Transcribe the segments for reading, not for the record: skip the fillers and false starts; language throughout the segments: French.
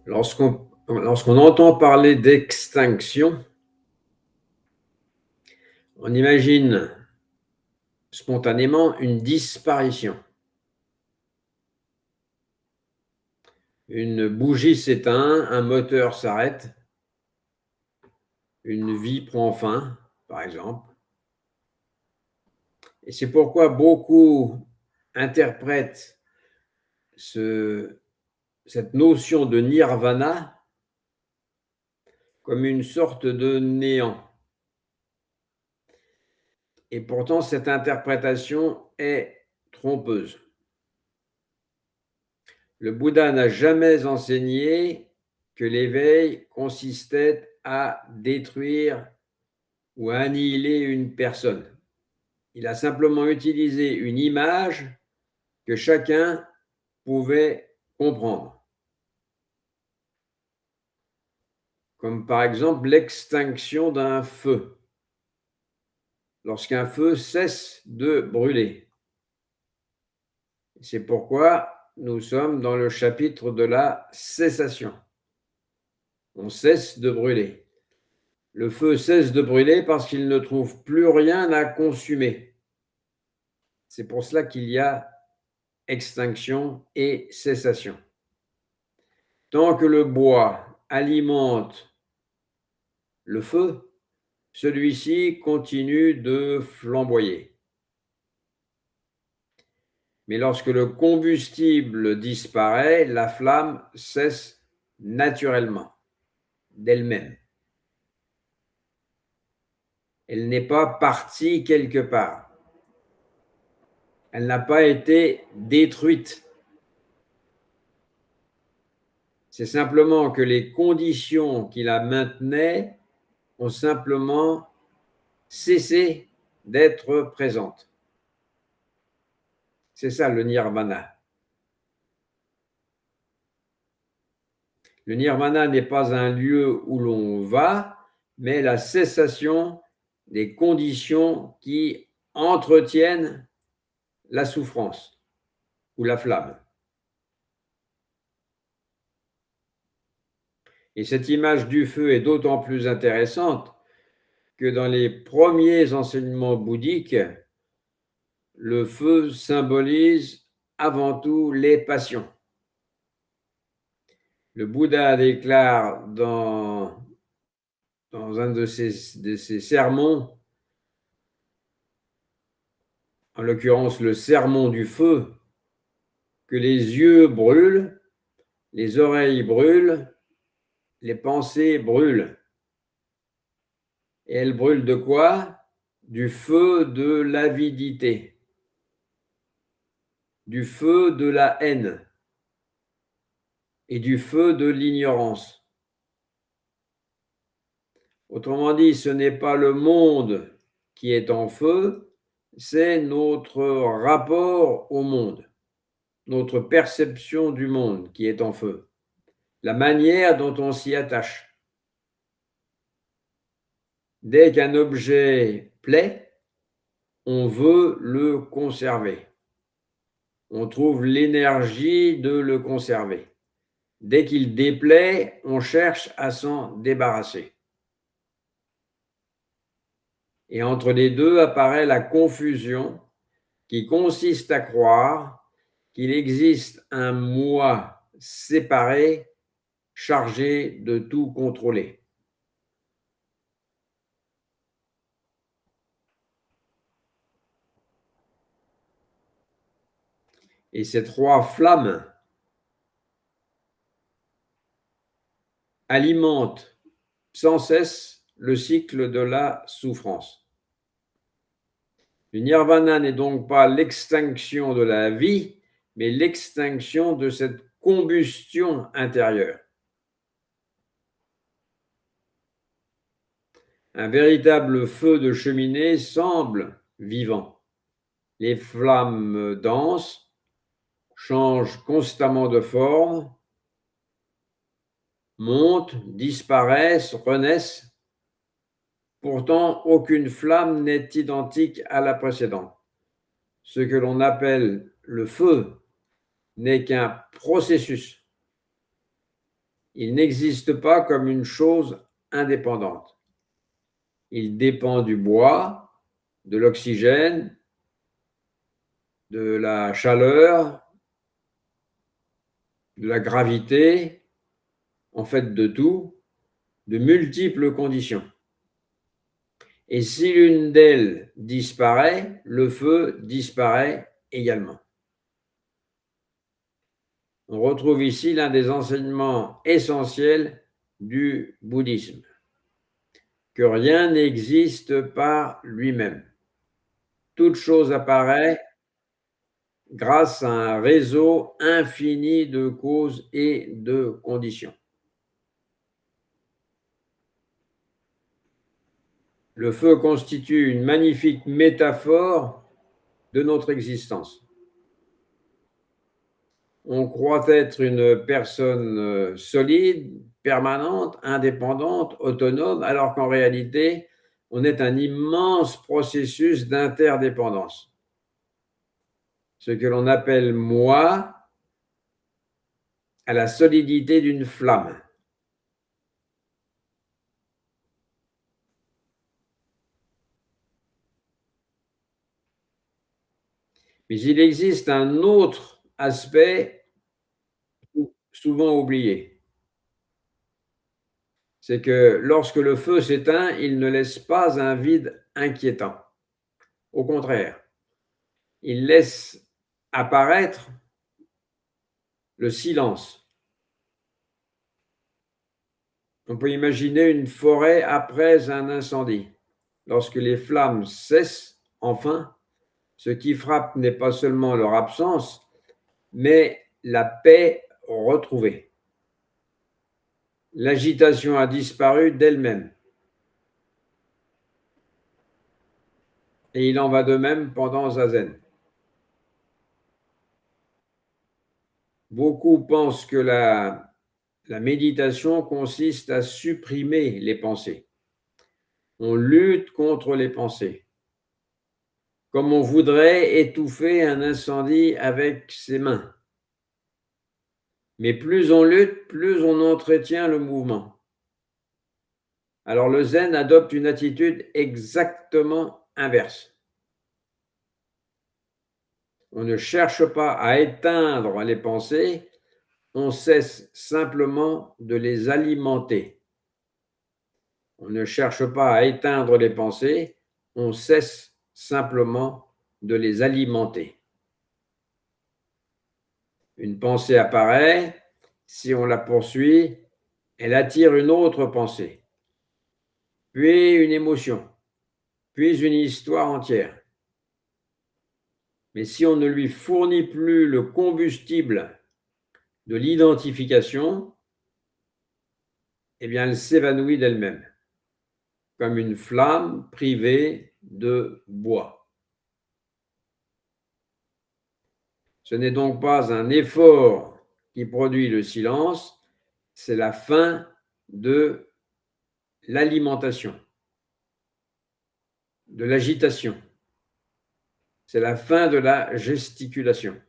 Lorsqu'on entend parler d'extinction, on imagine spontanément une disparition. Une bougie s'éteint, un moteur s'arrête, une vie prend fin, par exemple. Et c'est pourquoi beaucoup interprètent cette notion de nirvana comme une sorte de néant. Et pourtant, cette interprétation est trompeuse. Le Bouddha n'a jamais enseigné que l'éveil consistait à détruire ou à annihiler une personne. Il a simplement utilisé une image que chacun pouvait comprendre. Comme par exemple l'extinction d'un feu. Lorsqu'un feu cesse de brûler. C'est pourquoi nous sommes dans le chapitre de la cessation. On cesse de brûler. Le feu cesse de brûler parce qu'il ne trouve plus rien à consumer. C'est pour cela qu'il y a extinction et cessation. Tant que le bois alimente le feu, celui-ci continue de flamboyer. Mais lorsque le combustible disparaît, la flamme cesse naturellement, d'elle-même. Elle n'est pas partie quelque part. Elle n'a pas été détruite. C'est simplement que les conditions qui la maintenaient ont simplement cessé d'être présentes. C'est ça le nirvana. Le nirvana n'est pas un lieu où l'on va, mais la cessation des conditions qui entretiennent la souffrance ou la flamme. Et cette image du feu est d'autant plus intéressante que dans les premiers enseignements bouddhiques, le feu symbolise avant tout les passions. Le Bouddha déclare dans un de ses sermons, en l'occurrence le sermon du feu, que les yeux brûlent, les oreilles brûlent, les pensées brûlent. Et elles brûlent de quoi? Du feu de l'avidité, du feu de la haine et du feu de l'ignorance. Autrement dit, ce n'est pas le monde qui est en feu, c'est notre rapport au monde, notre perception du monde qui est en feu, la manière dont on s'y attache. Dès qu'un objet plaît, on veut le conserver. On trouve l'énergie de le conserver. Dès qu'il déplaît, on cherche à s'en débarrasser. Et entre les deux apparaît la confusion qui consiste à croire qu'il existe un moi séparé chargé de tout contrôler. Et ces trois flammes alimentent sans cesse le cycle de la souffrance. Le nirvana n'est donc pas l'extinction de la vie, mais l'extinction de cette combustion intérieure. Un véritable feu de cheminée semble vivant. Les flammes dansent, changent constamment de forme, montent, disparaissent, renaissent. Pourtant, aucune flamme n'est identique à la précédente. Ce que l'on appelle le feu n'est qu'un processus. Il n'existe pas comme une chose indépendante. Il dépend du bois, de l'oxygène, de la chaleur, de la gravité, en fait de tout, de multiples conditions. Et si l'une d'elles disparaît, le feu disparaît également. On retrouve ici l'un des enseignements essentiels du bouddhisme, que rien n'existe par lui-même. Toute chose apparaît grâce à un réseau infini de causes et de conditions. Le feu constitue une magnifique métaphore de notre existence. On croit être une personne solide, permanente, indépendante, autonome, alors qu'en réalité, on est un immense processus d'interdépendance. Ce que l'on appelle moi a la solidité d'une flamme. Mais il existe un autre aspect souvent oublié. C'est que lorsque le feu s'éteint, il ne laisse pas un vide inquiétant. Au contraire, il laisse apparaître le silence. On peut imaginer une forêt après un incendie. Lorsque les flammes cessent, enfin, ce qui frappe n'est pas seulement leur absence, mais la paix retrouvée. L'agitation a disparu d'elle-même. Et il en va de même pendant Zazen. Beaucoup pensent que la méditation consiste à supprimer les pensées. On lutte contre les pensées, comme on voudrait étouffer un incendie avec ses mains. Mais plus on lutte, plus on entretient le mouvement. Alors le zen adopte une attitude exactement inverse. On ne cherche pas à éteindre les pensées, on cesse simplement de les alimenter. On ne cherche pas à éteindre les pensées, on cesse simplement de les alimenter. Une pensée apparaît, si on la poursuit, elle attire une autre pensée, puis une émotion, puis une histoire entière. Mais si on ne lui fournit plus le combustible de l'identification, eh bien, elle s'évanouit d'elle-même, comme une flamme privée de bois. Ce n'est donc pas un effort qui produit le silence, c'est la fin de l'alimentation, de l'agitation. C'est la fin de la gesticulation.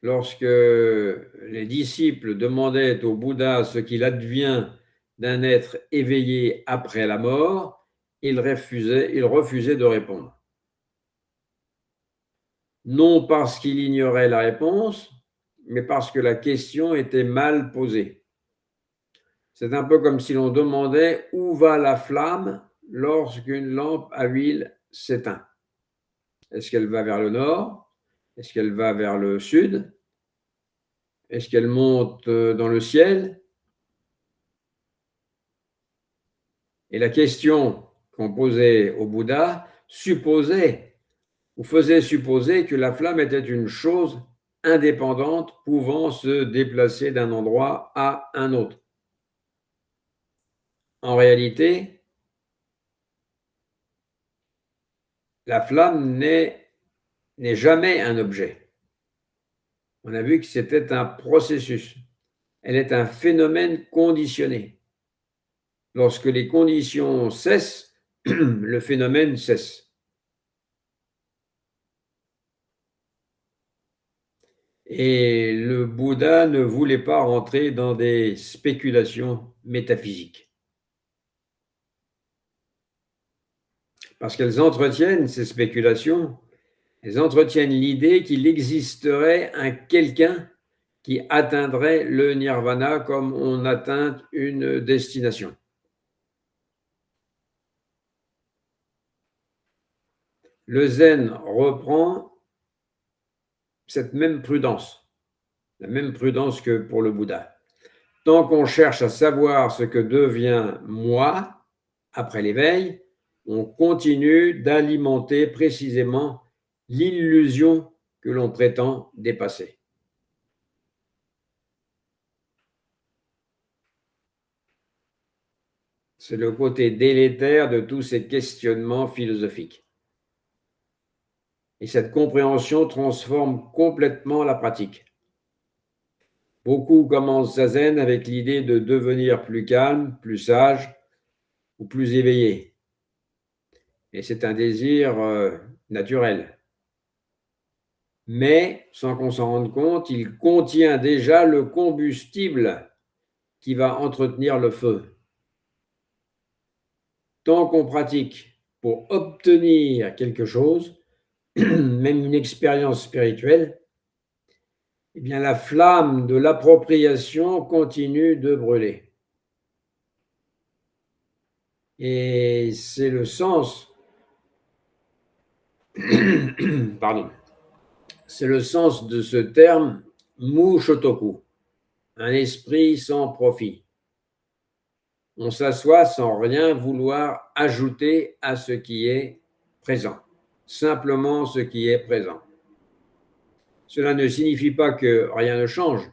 Lorsque les disciples demandaient au Bouddha ce qu'il advient d'un être éveillé après la mort, il refusait de répondre. Non parce qu'il ignorait la réponse, mais parce que la question était mal posée. C'est un peu comme si l'on demandait où va la flamme lorsqu'une lampe à huile s'éteint. Est-ce qu'elle va vers le nord? Est-ce qu'elle va vers le sud? Est-ce qu'elle monte dans le ciel? Et la question qu'on posait au Bouddha supposait ou faisait supposer que la flamme était une chose indépendante pouvant se déplacer d'un endroit à un autre. En réalité, la flamme n'est jamais un objet. On a vu que c'était un processus. Elle est un phénomène conditionné. Lorsque les conditions cessent, le phénomène cesse. Et le Bouddha ne voulait pas rentrer dans des spéculations métaphysiques. Parce qu'elles entretiennent, ces spéculations, elles entretiennent l'idée qu'il existerait un quelqu'un qui atteindrait le nirvana comme on atteint une destination. Le zen reprend cette même prudence, la même prudence que pour le Bouddha. Tant qu'on cherche à savoir ce que devient moi après l'éveil, on continue d'alimenter précisément l'illusion que l'on prétend dépasser. C'est le côté délétère de tous ces questionnements philosophiques. Et cette compréhension transforme complètement la pratique. Beaucoup commencent zazen avec l'idée de devenir plus calme, plus sage ou plus éveillé. Et c'est un désir naturel. Mais, sans qu'on s'en rende compte, il contient déjà le combustible qui va entretenir le feu. Tant qu'on pratique pour obtenir quelque chose, même une expérience spirituelle, eh bien la flamme de l'appropriation continue de brûler. Et c'est le sens, pardon, c'est le sens de ce terme Mushotoku, un esprit sans profit. On s'assoit sans rien vouloir ajouter à ce qui est présent, simplement ce qui est présent. Cela ne signifie pas que rien ne change,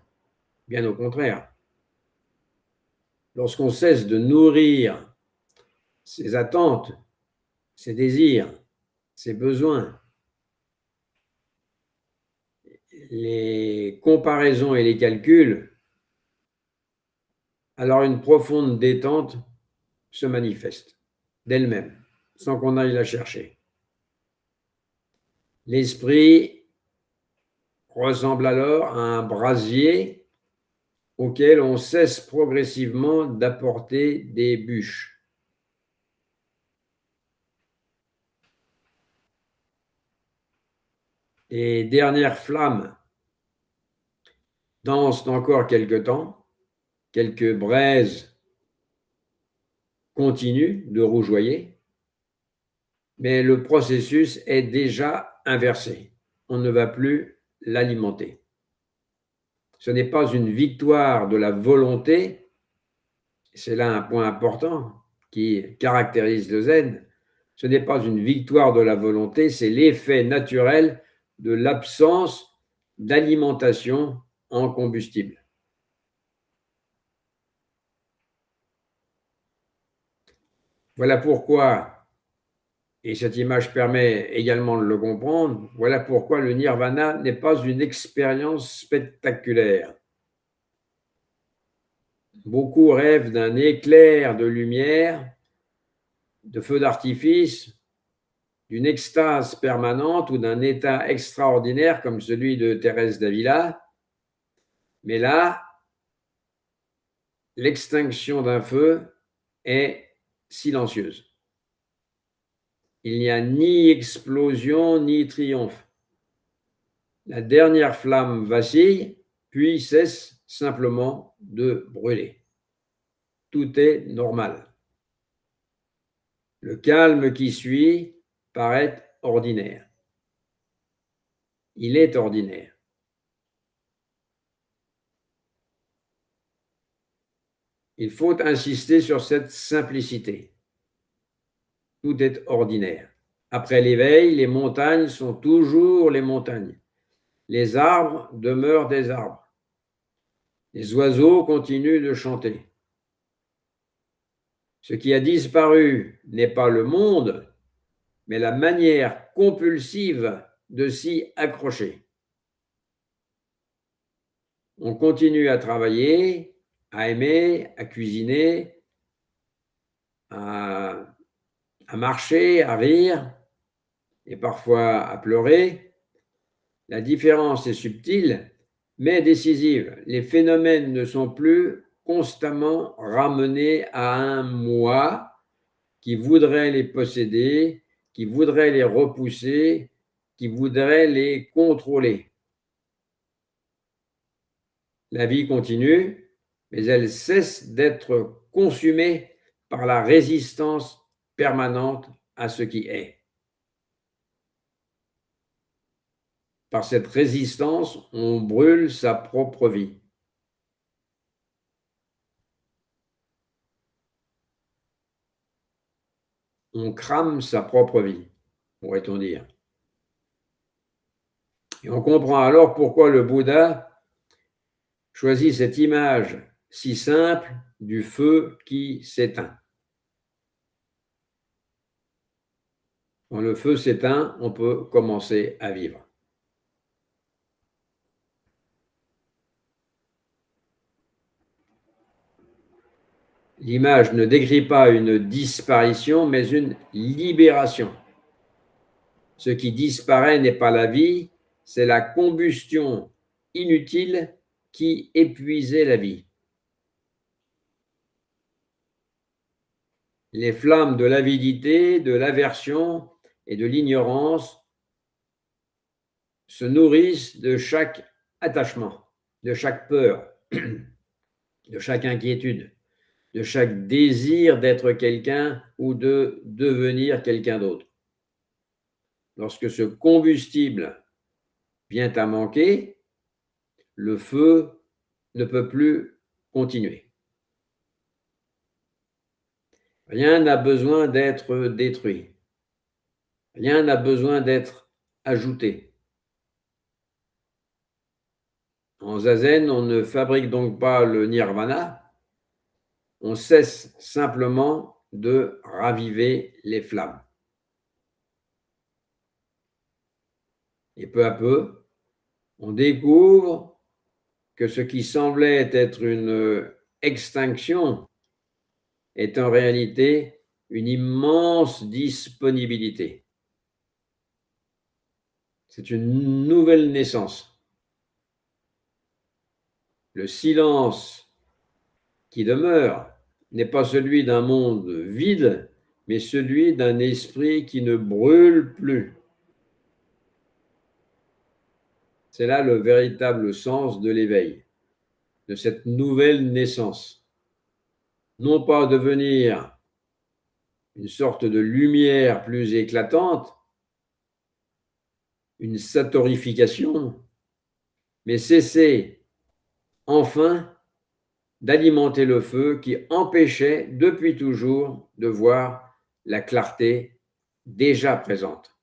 bien au contraire. Lorsqu'on cesse de nourrir ses attentes, ses désirs, ses besoins, les comparaisons et les calculs, alors une profonde détente se manifeste d'elle-même, sans qu'on aille la chercher. L'esprit ressemble alors à un brasier auquel on cesse progressivement d'apporter des bûches. Les dernières flammes dansent encore quelque temps, quelques braises continuent de rougeoyer, mais le processus est déjà inversé. On ne va plus l'alimenter. Ce n'est pas une victoire de la volonté, c'est là un point important qui caractérise le zen, ce n'est pas une victoire de la volonté, c'est l'effet naturel de l'absence d'alimentation en combustible. Voilà pourquoi, et cette image permet également de le comprendre, voilà pourquoi le nirvana n'est pas une expérience spectaculaire. Beaucoup rêvent d'un éclair de lumière, de feux d'artifice, d'une extase permanente ou d'un état extraordinaire comme celui de Thérèse d'Avila. Mais là, l'extinction d'un feu est silencieuse. Il n'y a ni explosion ni triomphe. La dernière flamme vacille, puis cesse simplement de brûler. Tout est normal. Le calme qui suit paraît ordinaire. Il est ordinaire. Il faut insister sur cette simplicité. Tout est ordinaire. Après l'éveil, les montagnes sont toujours les montagnes. Les arbres demeurent des arbres. Les oiseaux continuent de chanter. Ce qui a disparu n'est pas le monde, mais la manière compulsive de s'y accrocher. On continue à travailler, à aimer, à cuisiner, à marcher, à rire et parfois à pleurer. La différence est subtile, mais décisive. Les phénomènes ne sont plus constamment ramenés à un moi qui voudrait les posséder, qui voudrait les repousser, qui voudrait les contrôler. La vie continue, mais elle cesse d'être consumée par la résistance permanente à ce qui est. Par cette résistance, on brûle sa propre vie. On crame sa propre vie, pourrait-on dire. Et on comprend alors pourquoi le Bouddha choisit cette image si simple du feu qui s'éteint. Quand le feu s'éteint, on peut commencer à vivre. L'image ne décrit pas une disparition, mais une libération. Ce qui disparaît n'est pas la vie, c'est la combustion inutile qui épuisait la vie. Les flammes de l'avidité, de l'aversion et de l'ignorance se nourrissent de chaque attachement, de chaque peur, de chaque inquiétude, de chaque désir d'être quelqu'un ou de devenir quelqu'un d'autre. Lorsque ce combustible vient à manquer, le feu ne peut plus continuer. Rien n'a besoin d'être détruit. Rien n'a besoin d'être ajouté. En zazen, on ne fabrique donc pas le nirvana, on cesse simplement de raviver les flammes. Et peu à peu, on découvre que ce qui semblait être une extinction est en réalité une immense disponibilité. C'est une nouvelle naissance. Le silence qui demeure n'est pas celui d'un monde vide, mais celui d'un esprit qui ne brûle plus. C'est là le véritable sens de l'éveil, de cette nouvelle naissance. Non pas devenir une sorte de lumière plus éclatante, une satorification, mais cesser enfin d'alimenter le feu qui empêchait depuis toujours de voir la clarté déjà présente.